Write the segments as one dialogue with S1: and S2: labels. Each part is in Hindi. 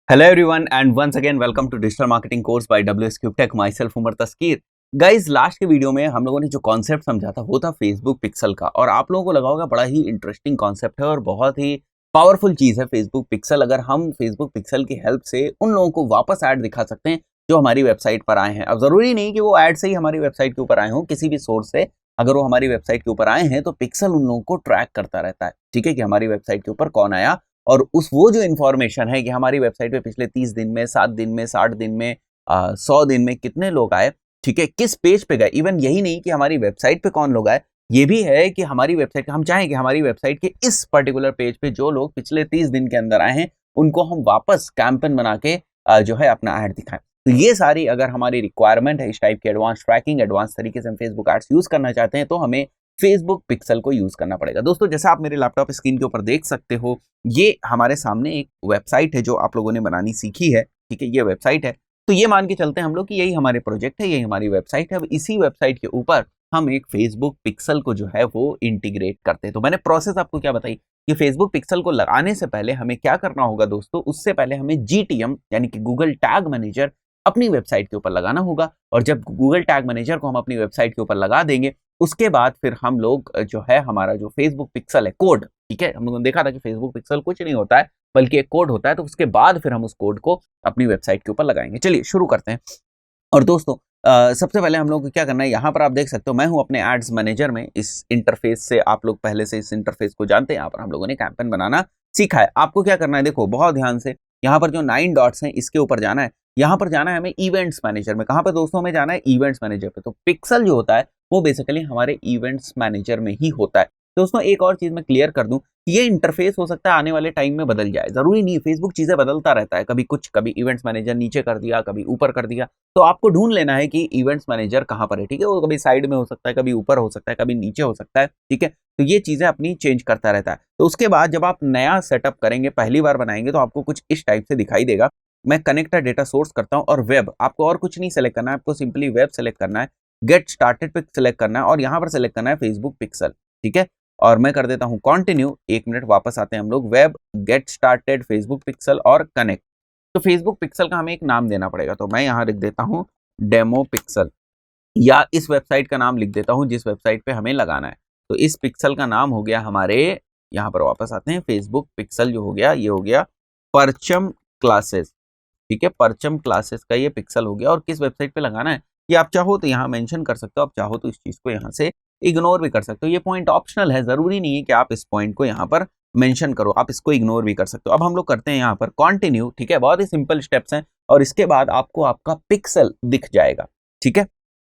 S1: Hello everyone and once again welcome to digital marketing course by WS Cube Tech. Myself Umar Taskeer. Guys last के वीडियो में हम लोगों ने जो कॉन्सेप्ट समझा था वो था फेसबुक पिक्सल का, और आप लोगों को लगा होगा बड़ा ही इंटरेस्टिंग कॉन्सेप्ट है और बहुत ही पावरफुल चीज़ है फेसबुक पिक्सल। अगर हम फेसबुक पिक्सल की हेल्प से उन लोगों को वापस ऐड दिखा सकते हैं जो हमारी वेबसाइट पर आए हैं। अब ज़रूरी नहीं कि वो ऐड से ही हमारी वेबसाइट के ऊपर आए हों, किसी भी सोर्स से अगर वो हमारी वेबसाइट के ऊपर आए हैं तो पिक्सल उन लोगों को ट्रैक करता रहता है, ठीक है, कि हमारी वेबसाइट के ऊपर कौन आया और उस वो जो इन्फॉर्मेशन है कि हमारी वेबसाइट पे पिछले 30 दिन में, 7 दिन में, 60 दिन में, 100 दिन में कितने लोग आए, ठीक है, किस पेज पे गए। इवन यही नहीं कि हमारी वेबसाइट पे कौन लोग आए, ये भी है कि हमारी वेबसाइट, हम चाहें कि हमारी वेबसाइट के इस पर्टिकुलर पेज पे जो लोग पिछले 30 दिन के अंदर आए हैं उनको हम वापस कैंपेन बना के जो है अपना ऐड दिखाएं। तो ये सारी अगर हमारी रिक्वायरमेंट है इस टाइप की एडवांस ट्रैकिंग, एडवांस तरीके से हम फेसबुक एड्स यूज करना चाहते हैं तो हमें फेसबुक पिक्सल को यूज करना पड़ेगा। दोस्तों जैसा आप मेरे लैपटॉप स्क्रीन के ऊपर देख सकते हो, ये हमारे सामने एक वेबसाइट है जो आप लोगों ने बनानी सीखी है, ठीक है, ये वेबसाइट है। तो ये मान के चलते हैं हम लोग कि यही हमारे प्रोजेक्ट है, यही हमारी वेबसाइट है। अब इसी वेबसाइट के ऊपर हम एक फेसबुक पिक्सल को जो है वो इंटीग्रेट करते हैं। तो मैंने प्रोसेस आपको क्या बताई कि फेसबुक पिक्सल को लगाने से पहले हमें क्या करना होगा दोस्तों, उससे पहले हमें GTM यानी कि गूगल टैग मैनेजर अपनी वेबसाइट के ऊपर लगाना होगा। और जब गूगल टैग मैनेजर को हम अपनी वेबसाइट के ऊपर लगा देंगे उसके बाद फिर हम लोग जो है हमारा जो फेसबुक पिक्सल है कोड, ठीक है, हम लोगों ने देखा था कि फेसबुक पिक्सल कुछ नहीं होता है बल्कि एक कोड होता है, तो उसके बाद फिर हम उस कोड को अपनी वेबसाइट के ऊपर लगाएंगे। चलिए शुरू करते हैं। और दोस्तों सबसे पहले हम लोग को क्या करना है, यहाँ पर आप देख सकते हो मैं हूँ अपने एड्स मैनेजर में। इस इंटरफेस से आप लोग पहले से इस इंटरफेस को जानते हैं। यहाँ पर हम लोगों ने कैंपेन बनाना सीखा है। आपको क्या करना है, देखो बहुत ध्यान से, यहाँ पर जो 9 डॉट्स हैं इसके ऊपर जाना है। यहाँ पर जाना है हमें इवेंट्स मैनेजर में। कहाँ पर दोस्तों, हमें जाना है इवेंट्स मैनेजर पे। तो पिक्सल जो होता है वो बेसिकली हमारे इवेंट्स मैनेजर में ही होता है। दोस्तों एक और चीज मैं क्लियर कर दूं, ये इंटरफेस हो सकता है आने वाले टाइम में बदल जाए, जरूरी नहीं, फेसबुक चीजें बदलता रहता है, कभी कुछ, कभी इवेंट्स मैनेजर नीचे कर दिया, कभी ऊपर कर दिया। तो आपको ढूंढ लेना है कि इवेंट्स मैनेजर कहाँ पर है, ठीक है, वो कभी साइड में हो सकता है, कभी ऊपर हो सकता है, कभी नीचे हो सकता है, ठीक है। तो ये चीजें अपनी चेंज करता रहता है। तो उसके बाद जब आप नया सेटअप करेंगे, पहली बार बनाएंगे, तो आपको कुछ इस टाइप से दिखाई देगा। मैं कनेक्ट डेटा सोर्स करता हूँ और वेब, आपको और कुछ नहीं सेलेक्ट करना है, आपको सिंपली वेब सेलेक्ट करना है, गेट स्टार्टेड पे सेलेक्ट करना है और यहाँ पर सेलेक्ट करना है फेसबुक पिक्सल, ठीक है। और मैं कर देता हूँ कंटिन्यू। 1 मिनट, वापस आते हैं हम लोग, web, get started, Facebook pixel और कनेक्ट। तो फेसबुक पिक्सल का हमें एक नाम देना पड़ेगा, तो मैं यहाँ लिख देता हूँ डेमो पिक्सल, या इस वेबसाइट का नाम लिख देता हूँ जिस वेबसाइट पे हमें लगाना है। तो इस पिक्सल का नाम हो गया हमारे, यहाँ पर वापस आते हैं, फेसबुक पिक्सल जो हो गया ये हो गया परचम क्लासेस, ठीक है, परचम क्लासेस का ये पिक्सल हो गया। और किस वेबसाइट पे लगाना है ये आप चाहो तो यहाँ मेंशन कर सकते हो, आप चाहो तो इस चीज को यहाँ से इग्नोर भी कर सकते हो। ये पॉइंट ऑप्शनल है, जरूरी नहीं है कि आप इस पॉइंट को यहाँ पर मेंशन करो, आप इसको इग्नोर भी कर सकते हो। अब हम लोग करते हैं यहाँ पर कंटिन्यू, ठीक है, बहुत ही सिंपल स्टेप्स हैं और इसके बाद आपको आपका पिक्सल दिख जाएगा, ठीक है।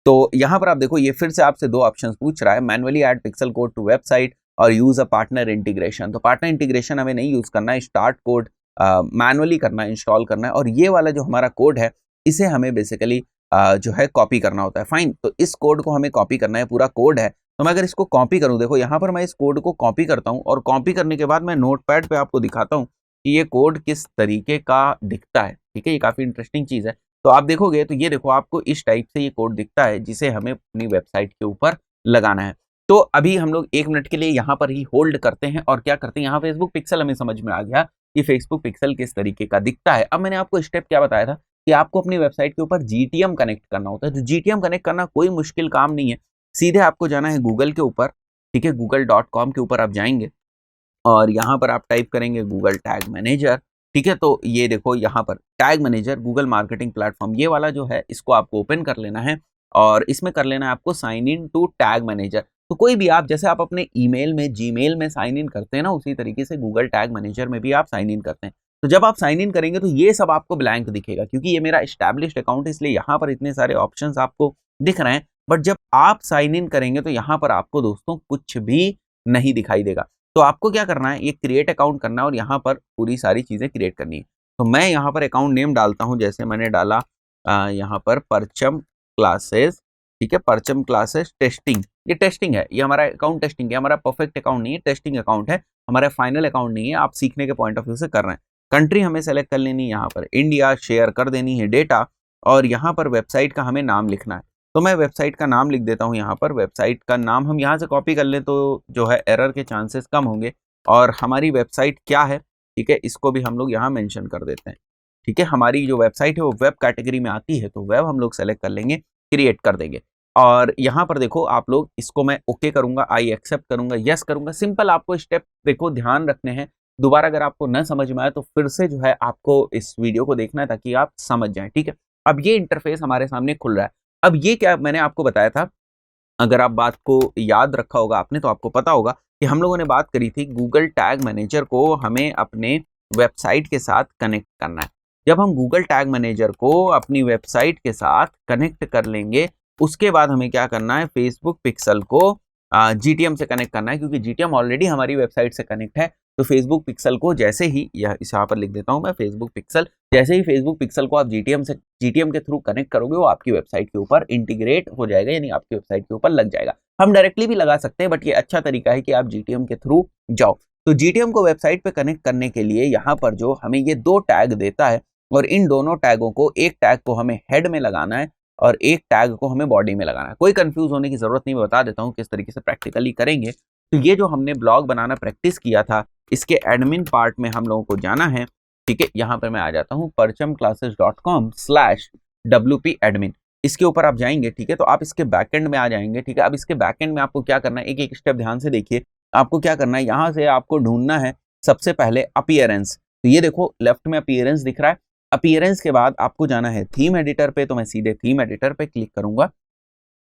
S1: तो यहाँ पर आप देखो ये फिर से आपसे 2 ऑप्शन पूछ रहा है, manually add pixel code to website और यूज अ पार्टनर इंटीग्रेशन। तो पार्टनर इंटीग्रेशन हमें नहीं यूज करना है, स्टार्ट कोड मैनुअली करना है, इंस्टॉल करना है, और ये वाला जो हमारा कोड है इसे हमें बेसिकली जो है कॉपी करना होता है। फाइन, तो इस कोड को हमें कॉपी करना है, पूरा कोड है। तो मैं अगर इसको कॉपी करूं, देखो यहाँ पर मैं इस कोड को कॉपी करता हूं और कॉपी करने के बाद मैं नोटपैड पे आपको दिखाता हूं कि ये कोड किस तरीके का दिखता है, ठीक है, ये काफी इंटरेस्टिंग चीज है। तो आप देखोगे तो ये देखो आपको इस टाइप से ये कोड दिखता है जिसे हमें अपनी वेबसाइट के ऊपर लगाना है। तो अभी हम लोग 1 मिनट के लिए यहाँ पर ही होल्ड करते हैं और क्या करते हैं, यहाँ फेसबुक पिक्सल हमें समझ में आ गया कि फेसबुक पिक्सल किस तरीके का दिखता है। अब मैंने आपको स्टेप क्या बताया था कि आपको अपनी वेबसाइट के ऊपर GTM कनेक्ट करना होता है। तो GTM कनेक्ट करना कोई मुश्किल काम नहीं है, सीधे आपको जाना है गूगल के ऊपर, ठीक है, google.com के ऊपर आप जाएंगे और यहाँ पर आप टाइप करेंगे गूगल टैग मैनेजर, ठीक है। तो ये देखो यहाँ पर tag manager, Google marketing platform, ये वाला जो है इसको आपको ओपन कर लेना है और इसमें कर लेना है आपको sign in to tag manager. तो कोई भी आप, जैसे आप अपने ईमेल में, जीमेल में साइन इन करते हैं ना, उसी तरीके से गूगल टैग मैनेजर में भी आप साइन इन करते हैं। तो जब आप साइन इन करेंगे तो ये सब आपको ब्लैंक दिखेगा, क्योंकि ये मेरा एस्टैब्लिश्ड अकाउंट है इसलिए यहाँ पर इतने सारे ऑप्शंस आपको दिख रहे हैं। बट जब आप साइन इन करेंगे तो यहाँ पर आपको दोस्तों कुछ भी नहीं दिखाई देगा। तो आपको क्या करना है, ये क्रिएट अकाउंट करना है और यहाँ पर पूरी सारी चीजें क्रिएट करनी है। तो मैं यहाँ पर अकाउंट नेम डालता हूँ, जैसे मैंने डाला यहाँ पर परचम क्लासेस, ठीक है, परचम क्लासेस टेस्टिंग, ये टेस्टिंग है, ये हमारा अकाउंट टेस्टिंग है, हमारा परफेक्ट अकाउंट नहीं है, टेस्टिंग अकाउंट है, हमारा फाइनल अकाउंट नहीं है, आप सीखने के पॉइंट ऑफ व्यू से कर रहे हैं। कंट्री हमें सेलेक्ट कर लेनी है, यहाँ पर इंडिया, शेयर कर देनी है डेटा, और यहाँ पर वेबसाइट का हमें नाम लिखना है। तो मैं वेबसाइट का नाम लिख देता हूँ, यहाँ पर वेबसाइट का नाम हम यहाँ से कॉपी कर लें तो जो है एरर के चांसेस कम होंगे। और हमारी वेबसाइट क्या है, ठीक है, इसको भी हम लोग यहाँ मेंशन कर देते हैं, ठीक है, हमारी जो वेबसाइट है वो वेब कैटेगरी में आती है, तो वेब हम लोग सेलेक्ट कर लेंगे, क्रिएट कर देंगे। और यहाँ पर देखो आप लोग, इसको मैं ओके करूंगा, आई एक्सेप्ट करूंगा, यस करूंगा। सिंपल आपको स्टेप देखो ध्यान रखने हैं। दोबारा अगर आपको न समझ में आए तो फिर से जो है आपको इस वीडियो को देखना है ताकि आप समझ जाएं, ठीक है। अब ये इंटरफेस हमारे सामने खुल रहा है। अब ये क्या मैंने आपको बताया था, अगर आप बात को याद रखा होगा आपने तो आपको पता होगा कि हम लोगों ने बात करी थी गूगल टैग मैनेजर को हमें अपने वेबसाइट के साथ कनेक्ट करना है। जब हम गूगल टैग मैनेजर को अपनी वेबसाइट के साथ कनेक्ट कर लेंगे, उसके बाद हमें क्या करना है, फेसबुक पिक्सल को जीटीएम से कनेक्ट करना है, क्योंकि जीटीएम ऑलरेडी हमारी वेबसाइट से कनेक्ट है। तो फेसबुक पिक्सल को जैसे ही, यह इस यहाँ पर लिख देता हूँ मैं, फेसबुक पिक्सल, जैसे ही फेसबुक पिक्सल को आप जीटीएम के थ्रू कनेक्ट करोगे, वो आपकी वेबसाइट के ऊपर इंटीग्रेट हो जाएगा, यानी आपकी वेबसाइट के ऊपर लग जाएगा। हम डायरेक्टली भी लगा सकते हैं, बट ये अच्छा तरीका है कि आप जीटीएम के थ्रू जाओ। तो जीटीएम को वेबसाइट पे कनेक्ट करने के लिए यहाँ पर जो हमें ये 2 टैग देता है, और इन दोनों टैगों को, एक टैग को हमें हेड में लगाना है और एक टैग को हमें बॉडी में लगाना है। कोई कंफ्यूज होने की जरूरत नहीं, मैं बता देता हूँ किस तरीके से प्रैक्टिकली करेंगे। तो ये जो हमने ब्लॉग बनाना प्रैक्टिस किया था, इसके एडमिन पार्ट में हम लोगों को जाना है, ठीक है। यहाँ पर मैं आ जाता हूँ perchamclasses.com/wp admin, इसके ऊपर आप जाएंगे, ठीक है। तो आप इसके बैकएंड में आ जाएंगे, ठीक है। अब इसके बैकएंड में आपको क्या करना है, एक एक स्टेप ध्यान से देखिए। आपको क्या करना है, यहाँ से आपको ढूंढना है सबसे पहले अपीयरेंस। तो ये देखो लेफ्ट में अपीयरेंस दिख रहा है। अपीयरेंस के बाद आपको जाना है थीम एडिटर पे, तो मैं सीधे थीम एडिटर पे क्लिक करूंगा,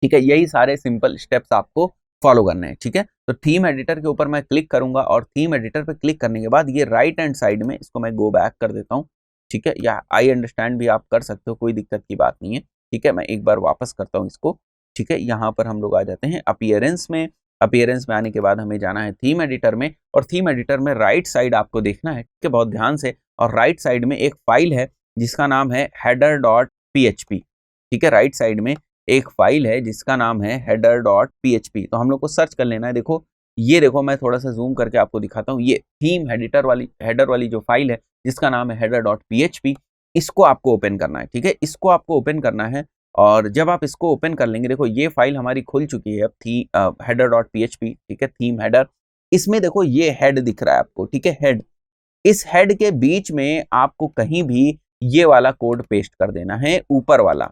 S1: ठीक है। यही सारे सिंपल स्टेप्स आपको फॉलो करने हैं, ठीक है। तो थीम एडिटर के ऊपर मैं क्लिक करूंगा, और थीम एडिटर पे क्लिक करने के बाद ये राइट हैंड साइड में, इसको मैं गो बैक कर देता हूँ, ठीक है। या आई अंडरस्टैंड भी आप कर सकते हो, कोई दिक्कत की बात नहीं है, ठीक है। मैं एक बार वापस करता हूँ इसको, ठीक है। यहाँ पर हम लोग आ जाते हैं अपीयरेंस में। अपीयरेंस में आने के बाद हमें जाना है थीम एडिटर में, और थीम एडिटर में राइट साइड आपको देखना है, ठीक है, बहुत ध्यान से। और राइट साइड में एक फाइल है जिसका नाम है header.php, ठीक है। राइट साइड में एक फाइल है जिसका नाम है header.php, तो हम लोग को सर्च कर लेना है। देखो ये देखो, मैं थोड़ा सा जूम करके आपको दिखाता हूँ, ये थीम हेडर वाली जो फाइल है जिसका नाम है header.php, इसको आपको ओपन करना है, ठीक है। इसको आपको ओपन करना है, और जब आप इसको ओपन कर लेंगे, देखो ये फाइल हमारी खुल चुकी है अब, थी header.php, ठीक है, थीम हेडर। इसमें देखो ये हेड दिख रहा है आपको, ठीक है, हेड। इस हेड के बीच में आपको कहीं भी ये वाला कोड पेस्ट कर देना है, ऊपर वाला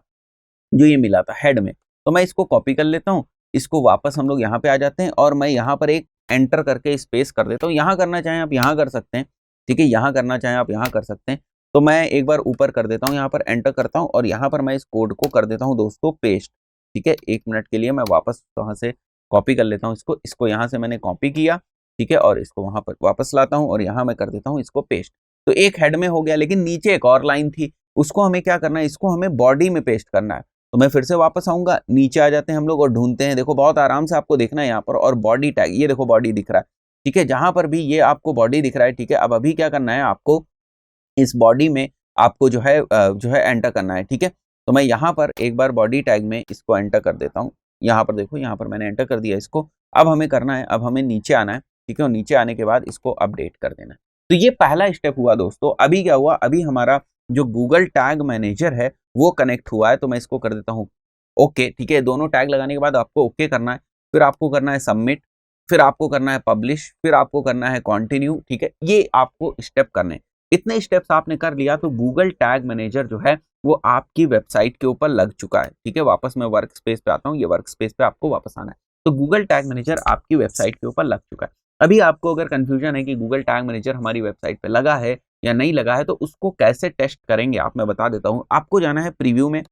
S1: जो ये मिला था हेड में। तो मैं इसको कॉपी कर लेता हूँ, इसको वापस हम लोग यहाँ पे आ जाते हैं, और मैं यहाँ पर एक एंटर करके स्पेस कर देता हूँ। यहाँ करना चाहें आप यहाँ कर सकते हैं, ठीक है, यहाँ करना चाहें आप यहाँ कर सकते हैं। तो मैं एक बार ऊपर कर देता हूँ, यहाँ पर एंटर करता हूँ, और यहाँ पर मैं इस कोड को कर देता हूँ दोस्तों पेस्ट, ठीक है। 1 मिनट के लिए मैं वापस वहाँ से कॉपी कर लेता हूँ इसको यहाँ से मैंने कॉपी किया, ठीक है, और इसको वहाँ पर वापस लाता हूँ, और यहाँ मैं कर देता हूँ इसको पेस्ट। तो एक हेड में हो गया, लेकिन नीचे एक और लाइन थी, उसको हमें क्या करना है, इसको हमें बॉडी में पेस्ट करना है। तो मैं फिर से वापस आऊंगा, नीचे आ जाते हैं हम लोग और ढूंढते हैं। देखो बहुत आराम से आपको देखना है यहाँ पर, और बॉडी टैग, ये देखो बॉडी दिख रहा है, ठीक है। जहां पर भी ये आपको बॉडी दिख रहा है, ठीक है। अब अभी क्या करना है आपको, इस बॉडी में आपको जो है एंटर करना है, ठीक है। तो मैं यहाँ पर एक बार बॉडी टैग में इसको एंटर कर देता हूँ। यहाँ पर देखो, यहाँ पर मैंने एंटर कर दिया इसको। अब हमें करना है, अब हमें नीचे आना है, ठीक है, और नीचे आने के बाद इसको अपडेट कर देना है। तो ये पहला स्टेप हुआ दोस्तों। अभी क्या हुआ, अभी हमारा जो गूगल टैग मैनेजर है वो कनेक्ट हुआ है। तो मैं इसको कर देता हूँ ओके, ठीक है। दोनों टैग लगाने के बाद आपको ओके करना है, फिर आपको करना है सबमिट, फिर आपको करना है पब्लिश, फिर आपको करना है कंटिन्यू, ठीक है। ये आपको स्टेप करने हैं। इतने स्टेप्स आपने कर लिया तो गूगल टैग मैनेजर जो है वो आपकी वेबसाइट के ऊपर लग चुका है, ठीक है। वापस मैं वर्क स्पेस पे आता हूँ, ये वर्क स्पेस पे आपको वापस आना है। तो गूगल टैग मैनेजर आपकी वेबसाइट के ऊपर लग चुका है। अभी आपको अगर कंफ्यूजन है कि गूगल टैग मैनेजर हमारी वेबसाइट पे लगा है या नहीं लगा है, तो उसको कैसे टेस्ट करेंगे आप, मैं बता देता हूँ। आपको जाना है प्रीव्यू में,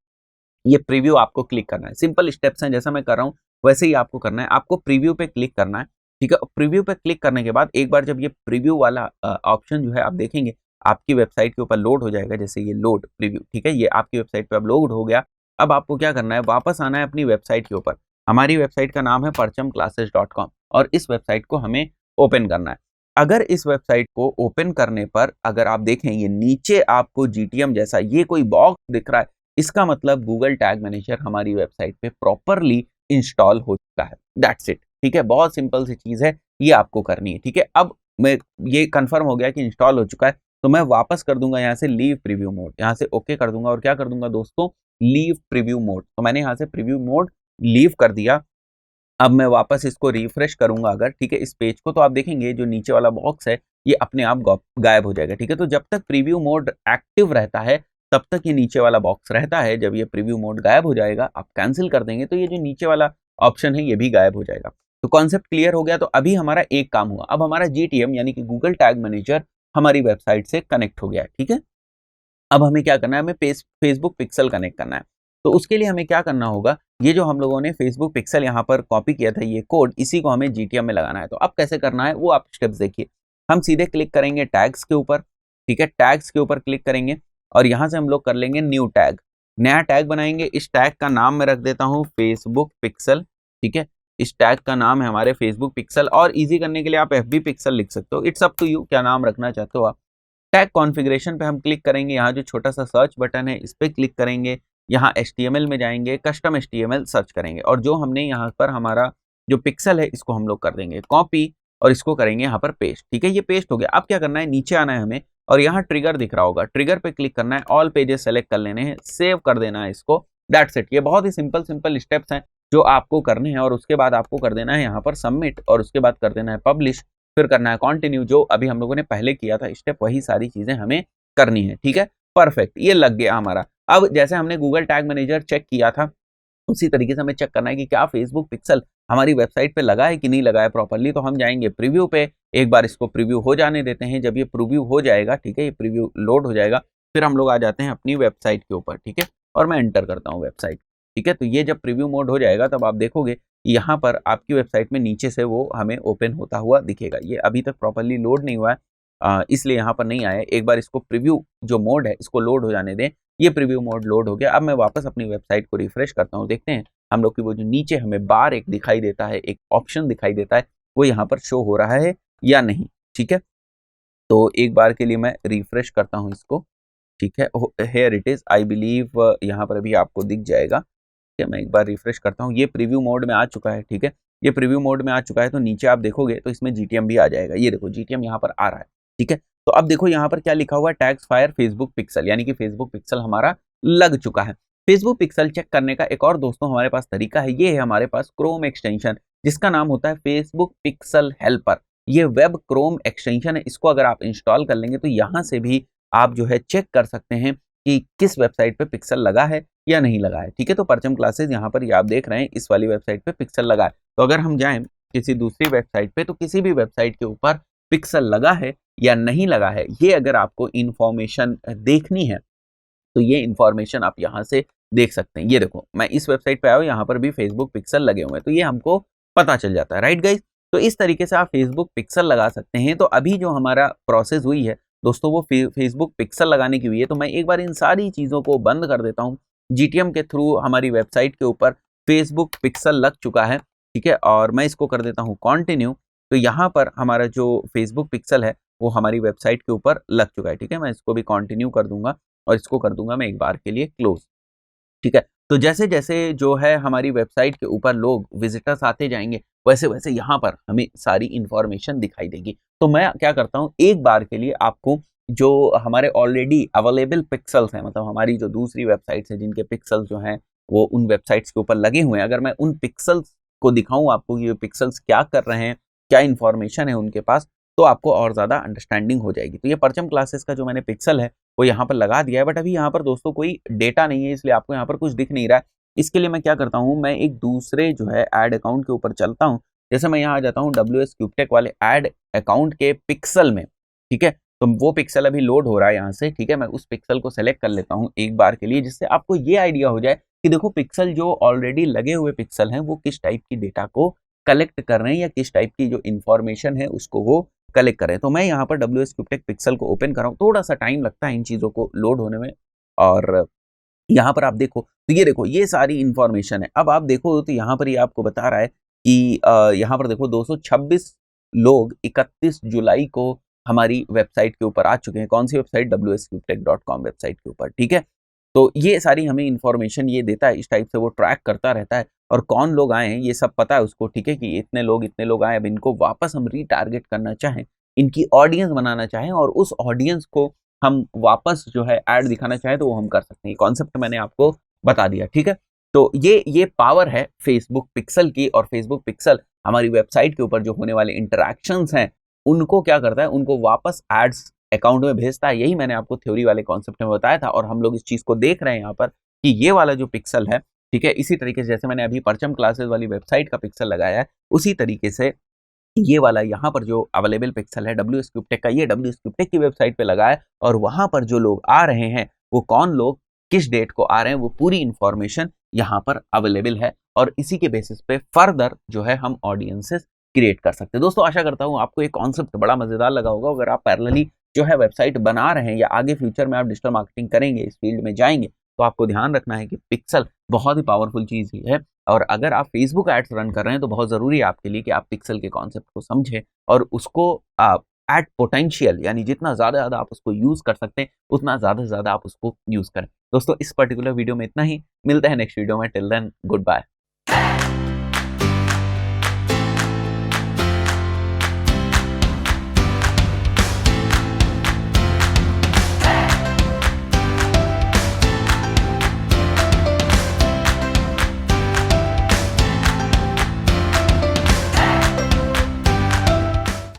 S1: ये प्रीव्यू आपको क्लिक करना है। सिंपल स्टेप्स हैं, जैसा मैं कर रहा हूँ वैसे ही आपको करना है। आपको प्रीव्यू पे क्लिक करना है, ठीक है। प्रीव्यू पे क्लिक करने के बाद एक बार जब ये प्रीव्यू वाला ऑप्शन जो है आप देखेंगे आपकी वेबसाइट के ऊपर लोड हो जाएगा, जैसे ये लोड प्रीव्यू, ठीक है। ये आपकी वेबसाइट पे अब लोड हो गया। अब आपको क्या करना है, वापस आना है अपनी वेबसाइट के ऊपर। हमारी वेबसाइट का नाम है perchamclasses.com, और इस वेबसाइट को हमें ओपन करना है। अगर इस वेबसाइट को ओपन करने पर अगर आप देखें ये नीचे आपको जीटीएम जैसा ये कोई बॉक्स दिख रहा है, इसका मतलब गूगल टैग मैनेजर हमारी वेबसाइट पे प्रॉपरली इंस्टॉल हो चुका है। दैट्स इट, ठीक है। बहुत सिंपल सी चीज है, ये आपको करनी है, ठीक है। अब मैं ये कंफर्म हो गया कि इंस्टॉल हो चुका है, तो मैं वापस कर दूंगा यहाँ से लीव प्रीव्यू मोड, यहाँ से ओके कर दूंगा, और क्या कर दूंगा दोस्तों, लीव प्रीव्यू मोड। तो मैंने यहाँ से प्रीव्यू मोड लीव कर दिया। अब मैं वापस इसको रिफ्रेश करूंगा अगर, ठीक है, इस पेज को, तो आप देखेंगे जो नीचे वाला बॉक्स है ये अपने आप गायब हो जाएगा। ठीक है, तो जब तक प्रीव्यू मोड एक्टिव रहता है तब तक ये नीचे वाला बॉक्स रहता है। जब ये प्रीव्यू मोड गायब हो जाएगा, आप कैंसिल कर देंगे, तो ये जो नीचे वाला ऑप्शन है ये भी गायब हो जाएगा। तो कॉन्सेप्ट क्लियर हो गया। तो अभी हमारा एक काम हुआ, अब हमारा GTM यानी कि गूगल टैग मैनेजर हमारी वेबसाइट से कनेक्ट हो गया है। ठीक है, अब हमें क्या करना है, हमें फेसबुक पिक्सल कनेक्ट करना है। तो उसके लिए हमें क्या करना होगा, ये जो हम लोगों ने फेसबुक पिक्सल यहाँ पर कॉपी किया था ये कोड, इसी को हमें GTM में लगाना है। तो अब कैसे करना है वो आप स्टेप्स देखिए। हम सीधे क्लिक करेंगे टैग्स के ऊपर। ठीक है, टैग्स के ऊपर क्लिक करेंगे और यहाँ से हम लोग कर लेंगे न्यू टैग, नया टैग बनाएंगे। इस टैग का नाम मैं रख देता हूँ फेसबुक पिक्सल। ठीक है, इस टैग का नाम है हमारे फेसबुक पिक्सल, और इजी करने के लिए आप FB पिक्सल लिख सकते हो, इट्स अप टू यू क्या नाम रखना चाहते हो आप। टैग कॉन्फ़िगरेशन पे हम क्लिक करेंगे, यहाँ जो छोटा सा सर्च बटन है इस पर क्लिक करेंगे, यहाँ HTML में जाएंगे, कस्टम HTML सर्च करेंगे, और जो हमने यहाँ पर हमारा जो पिक्सल है इसको हम लोग कर देंगे कॉपी और इसको करेंगे यहाँ पर पेस्ट। ठीक है, ये पेस्ट हो गया। अब क्या करना है, नीचे आना है हमें और यहाँ ट्रिगर दिख रहा होगा, ट्रिगर पे क्लिक करना है, ऑल पेजेस सेलेक्ट कर लेने हैं, सेव कर देना है इसको, दैट्स इट। ये बहुत ही सिंपल स्टेप्स हैं जो आपको करने हैं, और उसके बाद आपको कर देना है यहाँ पर सबमिट, और उसके बाद कर देना है पब्लिश, फिर करना है कंटिन्यू। जो अभी हम लोगों ने पहले किया था स्टेप, वही सारी चीजें हमें करनी है। ठीक है, परफेक्ट, ये लग गया हमारा। अब जैसे हमने गूगल टैग मैनेजर चेक किया था, उसी तरीके से हमें चेक करना है कि क्या फेसबुक पिक्सल हमारी वेबसाइट पे लगा है कि नहीं लगा है प्रॉपर्ली। तो हम जाएंगे प्रीव्यू पे, एक बार इसको प्रीव्यू हो जाने देते हैं। जब ये प्रीव्यू हो जाएगा, ठीक है, ये प्रीव्यू लोड हो जाएगा, फिर हम लोग आ जाते हैं अपनी वेबसाइट के ऊपर। ठीक है, और मैं एंटर करता हूँ वेबसाइट। ठीक है, तो ये जब प्रीव्यू मोड हो जाएगा तब आप देखोगे यहाँ पर आपकी वेबसाइट में नीचे से वो हमें ओपन होता हुआ दिखेगा। ये अभी तक प्रॉपर्ली लोड नहीं हुआ है, इसलिए यहाँ पर नहीं आया। एक बार इसको प्रीव्यू जो मोड है इसको लोड हो जाने दें। ये प्रीव्यू मोड लोड हो गया। अब मैं वापस अपनी वेबसाइट को रिफ्रेश करता हूँ, देखते हैं हम लोग की वो जो नीचे हमें बार एक दिखाई देता है, एक ऑप्शन दिखाई देता है, वो यहाँ पर शो हो रहा है या नहीं। ठीक है, तो एक बार के लिए मैं रिफ्रेश करता हूँ इसको। ठीक है, here it is, I believe यहाँ पर अभी आपको दिख जाएगा। ठीक है, मैं एक बार रिफ्रेश करता हूँ, ये प्रीव्यू मोड में आ चुका है। ठीक है, ये प्रीव्यू मोड में आ चुका है, तो नीचे आप देखोगे तो इसमें GTM भी आ जाएगा। ये देखो GTM यहाँ पर आ रहा है। ठीक है, तो अब देखो यहाँ पर क्या लिखा हुआ है, टैग्स फायर फेसबुक पिक्सल, यानी कि फेसबुक पिक्सल हमारा लग चुका है। फेसबुक पिक्सल चेक करने का एक और दोस्तों हमारे पास तरीका है, ये है हमारे पास क्रोम एक्सटेंशन, जिसका नाम होता है फेसबुक पिक्सल हेल्पर। ये वेब क्रोम एक्सटेंशन है, इसको अगर आप इंस्टॉल कर लेंगे तो यहाँ से भी आप जो है चेक कर सकते हैं कि किस वेबसाइट पे पिक्सल लगा है या नहीं लगा है। ठीक है, तो परचम क्लासेस यहाँ पर ये आप देख रहे हैं इस वाली वेबसाइट पे पिक्सल लगा है। तो अगर हम जाएं किसी दूसरी वेबसाइट पे, तो किसी भी वेबसाइट के ऊपर पिक्सल लगा है या नहीं लगा है, ये अगर आपको इंफॉर्मेशन देखनी है तो ये इंफॉर्मेशन आप यहाँ से देख सकते हैं। ये देखो मैं इस वेबसाइट पे आया हूँ, यहाँ पर भी फेसबुक पिक्सल लगे हुए हैं, तो ये हमको पता चल जाता है, राइट गाइज। तो इस तरीके से आप फेसबुक पिक्सल लगा सकते हैं। तो अभी जो हमारा प्रोसेस हुई है दोस्तों, वो फेसबुक पिक्सल लगाने की हुई है। तो मैं एक बार इन सारी चीज़ों को बंद कर देता हूँ। GTM के थ्रू हमारी वेबसाइट के ऊपर फेसबुक पिक्सल लग चुका है। ठीक है, और मैं इसको कर देता हूँ कंटिन्यू। तो यहाँ पर हमारा जो फेसबुक पिक्सल है वो हमारी वेबसाइट के ऊपर लग चुका है। ठीक है, मैं इसको भी कंटिन्यू कर दूंगा और इसको कर दूंगा मैं एक बार के लिए क्लोज। ठीक है, तो जैसे जैसे जो है हमारी वेबसाइट के ऊपर लोग विजिटर्स आते जाएंगे, वैसे वैसे यहाँ पर हमें सारी इंफॉर्मेशन दिखाई देगी। तो मैं क्या करता हूँ, एक बार के लिए आपको जो हमारे ऑलरेडी अवेलेबल पिक्सल्स हैं, मतलब हमारी जो दूसरी वेबसाइट्स हैं जिनके पिक्सल्स जो हैं वो उन वेबसाइट्स के ऊपर लगे हुए हैं, अगर मैं उन पिक्सल्स को दिखाऊं आपको कि ये पिक्सल्स क्या कर रहे हैं, क्या इंफॉर्मेशन है उनके पास, तो आपको और ज़्यादा अंडरस्टैंडिंग हो जाएगी। तो ये परचम क्लासेस का जो मैंने पिक्सल है वो यहाँ पर लगा दिया है, बट अभी यहाँ पर दोस्तों कोई डेटा नहीं है, इसलिए आपको यहाँ पर कुछ दिख नहीं रहा है। इसके लिए मैं क्या करता हूँ, मैं एक दूसरे जो है ऐड अकाउंट के ऊपर चलता हूँ। जैसे मैं यहाँ आ जाता हूँ WS क्यूबटेक वाले ऐड अकाउंट के पिक्सल में। ठीक है, तो वो पिक्सल अभी लोड हो रहा है यहाँ से। ठीक है, मैं उस पिक्सल को सेलेक्ट कर लेता हूँ एक बार के लिए, जिससे आपको ये आइडिया हो जाए कि देखो पिक्सल जो ऑलरेडी लगे हुए पिक्सल हैं वो किस टाइप की डेटा को कलेक्ट कर रहे हैं या किस टाइप की जो इन्फॉर्मेशन है उसको वो कलेक्ट करें। तो मैं यहाँ पर WS क्यूबटेक पिक्सल को ओपन कर रहा हूँ, थोड़ा सा टाइम लगता है इन चीज़ों को लोड होने में। और यहाँ पर आप देखो तो ये देखो ये सारी इन्फॉर्मेशन है। अब आप देखो तो यहाँ पर ये आपको बता रहा है कि यहाँ पर देखो 226 लोग 31 जुलाई को हमारी वेबसाइट के ऊपर आ चुके हैं। कौन सी वेबसाइट, wscubetech.com वेबसाइट के ऊपर। ठीक है, तो ये सारी हमें इन्फॉर्मेशन ये देता है, इस टाइप से वो ट्रैक करता रहता है और कौन लोग आए हैं ये सब पता है उसको। ठीक है, कि इतने लोग आए, अब इनको वापस हम रीटारगेट करना चाहें, इनकी ऑडियंस बनाना चाहें और उस ऑडियंस को हम वापस जो है ऐड दिखाना चाहें तो वो हम कर सकते हैं। कॉन्सेप्ट मैंने आपको बता दिया। ठीक है, तो ये पावर है फेसबुक पिक्सल की, और फेसबुक पिक्सल हमारी वेबसाइट के ऊपर जो होने वाले इंटरैक्शंस हैं उनको क्या करता है, उनको वापस एड्स अकाउंट में भेजता है। यही मैंने आपको थ्योरी वाले कॉन्सेप्ट में बताया था और हम लोग इस चीज को देख रहे हैं यहाँ पर कि ये वाला जो पिक्सल है, ठीक है, इसी तरीके से जैसे मैंने अभी परचम क्लासेस वाली वेबसाइट का पिक्सल लगाया है, उसी तरीके से ये वाला यहाँ पर जो अवेलेबल पिक्सल है WS क्यूबटेक का, ये WS क्यूबटेक की वेबसाइट पे लगा है और वहां पर जो लोग आ रहे हैं, वो कौन लोग किस डेट को आ रहे हैं, वो पूरी इंफॉर्मेशन यहाँ पर अवेलेबल है और इसी के बेसिस पे फर्दर जो है हम ऑडियंसेस क्रिएट कर सकते हैं। दोस्तों आशा करता हूँ आपको ये कॉन्सेप्ट बड़ा मजेदार लगा होगा। अगर आप पैरेलली जो है वेबसाइट बना रहे हैं या आगे फ्यूचर में आप डिजिटल मार्केटिंग करेंगे, इस फील्ड में जाएंगे, तो आपको ध्यान रखना है कि पिक्सल बहुत ही पावरफुल चीज ही है। और अगर आप फेसबुक एड्स रन कर रहे हैं तो बहुत ज़रूरी है आपके लिए कि आप पिक्सल के कॉन्सेप्ट को समझें और उसको आप एट पोटेंशियल, यानी जितना ज़्यादा आप उसको यूज़ कर सकते हैं उतना ज़्यादा आप उसको यूज़ करें। दोस्तों इस पर्टिकुलर वीडियो में इतना ही, मिलते हैं नेक्स्ट वीडियो में। Till then good bye.